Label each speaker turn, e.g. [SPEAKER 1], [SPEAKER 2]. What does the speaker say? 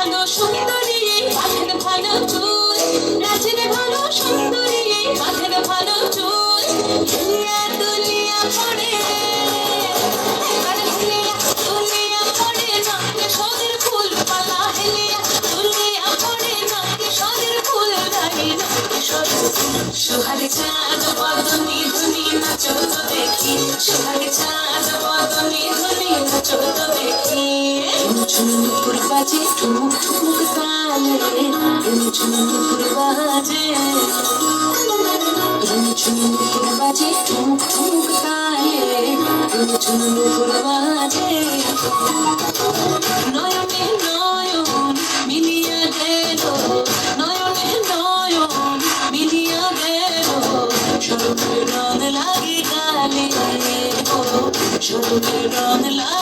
[SPEAKER 1] ভালো সুন্দরী মাথার ভালো চুল, নাচে রে ভালো সুন্দরী মাথার ভালো চুল, হেলিয়া দুলিয়া পড়ে হেলিয়া দুলিয়া পড়ে নাকে সদের ফুল পালা, হেলিয়া দুলিয়া পড়ে নাকে সদের ফুল দাঁড়ি নাকে সদের সোহাগে চাঁদ বদনি ধুনি নাচো তো দেখি, সোহাগে চাঁদ বদনি ধুনি নাচো তো দেখি। ঝুনঝুন নুপুর বাজে ঠুমুক ঠুমুক তালে, ঝুনঝুন নুপুর বাজে, ঝুনঝুন নুপুর বাজে ঠুমুক ঠুমুক তালে, ঝুনঝুন নুপুর বাজে। নয়নে নয়ন মিলিয়া গেল, নয়নে নয়ন মিলিয়া গেল, শরতের রং লাগে গালে গো, শরতের রং লাগে